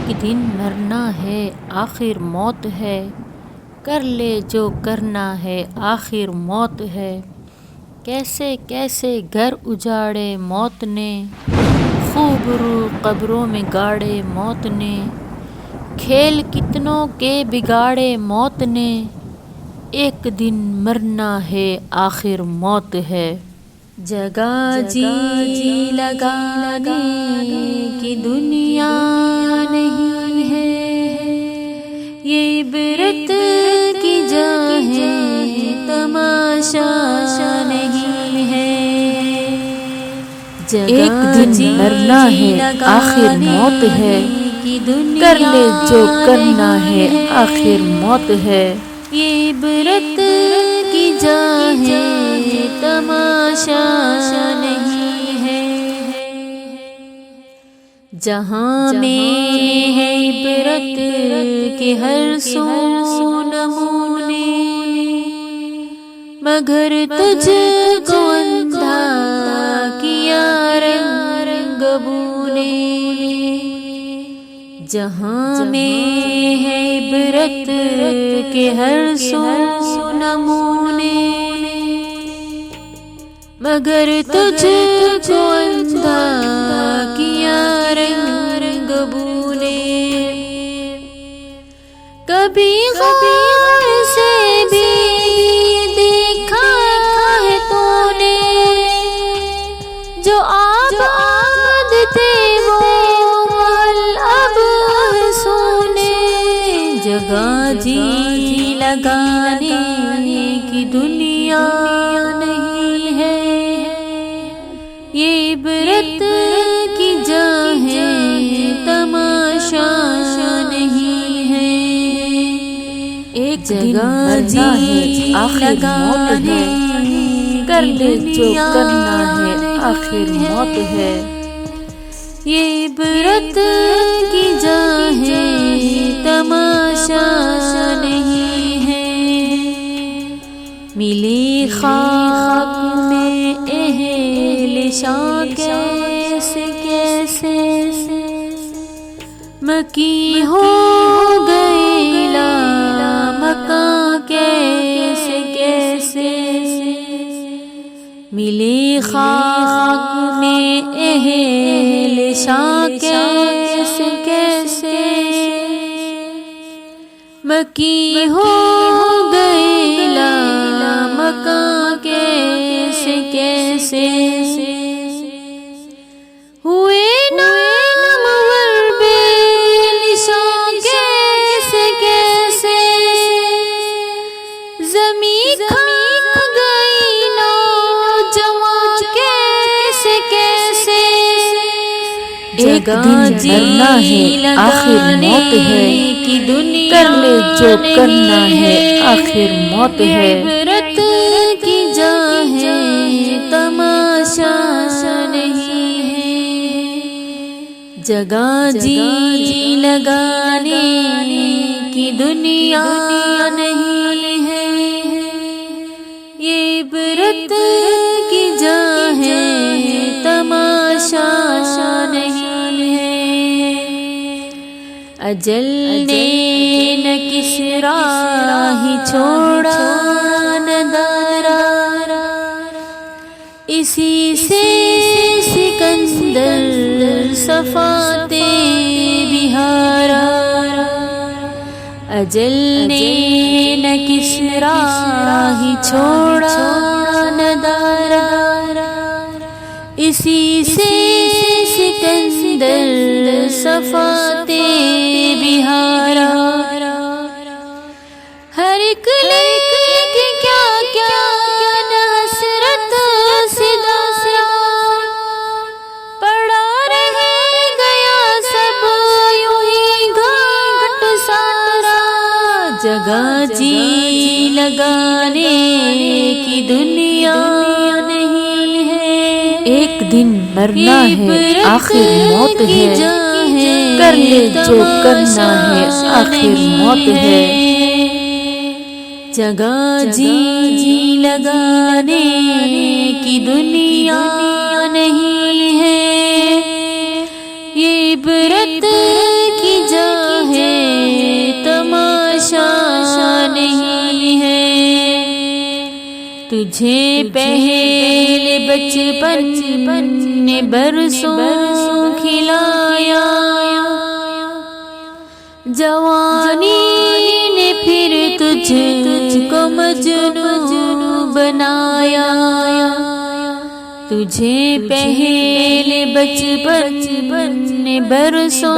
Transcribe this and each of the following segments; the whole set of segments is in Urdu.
ایک دن مرنا ہے آخر موت ہے، کر لے جو کرنا ہے آخر موت ہے۔ کیسے کیسے گھر اجاڑے موت نے، خوب روح قبروں میں گاڑے موت نے، کھیل کتنوں کے بگاڑے موت نے، ایک دن مرنا ہے آخر موت ہے۔ جگہ جی لگانے کی دنیا نہیں ہے، یہ عبرت کی جا ہے تماشا نہیں ہے۔ ایک دن مرنا ہے آخر موت ہے، کر لے جو کرنا ہے آخر موت ہے۔ یہ عبرت کی جا ہے تماشا نہیں ہے۔ جہاں میں ہے عبرت کے ہر سو نمونے، مگر تجھ کو اندھا کیا رنگ بو نے۔ جہاں میں ہے عبرت کے ہر سو نمونے، مگر تجھ کو اندھا کیا رنگ بو نے۔ کبھی غور سے بھی دیکھا ہے تو نے، جو آباد تھے وہ محل اب سونے۔ جگہ جی لگانے کی دنیا نہیں ہے، یہ عبرت کی جا ہے تماشا نہیں ہے۔ ایک دن مرنا ہے آخر موت ہے، کر لے جو کرنا ہے آخر موت ہے۔ یہ عبرت کی جا ہے تماشا نہیں ہے۔ ملی خاک میں اہل شان کیسے کیسے، مکی ہو گئے لامکاں کیسے کیسے۔ ملی خاک میں اہل شان کیسے کیسے، مکی ہو گئے لامکاں کیسے کیسے۔ ہوئے نامور بے نشان کیسے کیسے، زمین کھا گئی نوجوان کیسے کیسے۔ ایک دن مرنا ہے آخر موت ہے، کر لے جو کرنا ہے آخر موت ہے۔ عبرت کی جا ہے تماشا نہیں ہے۔ جگہ جی لگانے کی دنیا نہیں ہے، یہ عبرت کی جا ہے تماشا نہیں ہے۔ اجل نے نہ کسریٰ ہی چھوڑا نہ دارا، اسی سے سکندر صفاتے بہارا۔ اجل نے نہ کسریٰ ہی چھوڑا نہ دارا، اسی سے سکندر صفاتے بہارا۔ ہر ایک لکھ کیا کیا نہ حسرت صدا پڑا رہ گیا سب یوں ہی گھاٹ سارا۔ جگہ جی لگانے کی دنیا نہیں ہے، ایک دن مرنا ہے آخر موت ہے، کر لے جو کرنا ہے آخر موت ہے۔ جگہ جی لگانے کی دنیا نہیں ہے، یہ عبرت کی جا ہے تماشا نہیں ہے تجھے پہلے بچپن نے برسوں کھلایا جوانی نے پھر تجھ کو مجنوں بنایا تجھے پہلے بچپن نے برسوں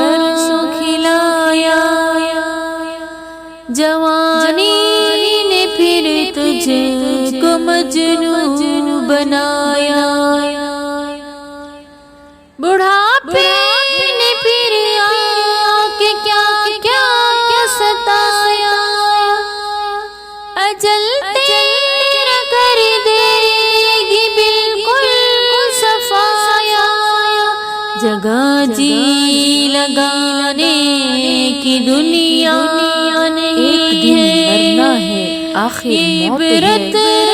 کھلایا جوانی نے پھر تجھ کو مجنوں بنایا بڑھاپے نے پھر آ کے کیا ستایا اجل تیرا کر دے گی بالکل صفایا جگہ جی لگانے کی دنیا نہیں ہے آخر موت عبرت ہے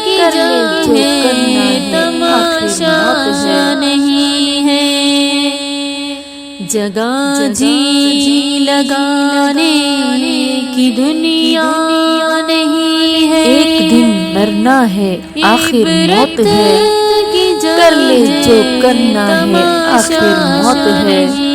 کی کر لے جو کرنا ہے تماشا نہیں ہے جگہ جی لگانے کی دنیا نہیں ہے ایک دن مرنا ہے آخر موت ہے کر لے جو کرنا ہے آخر موت ہے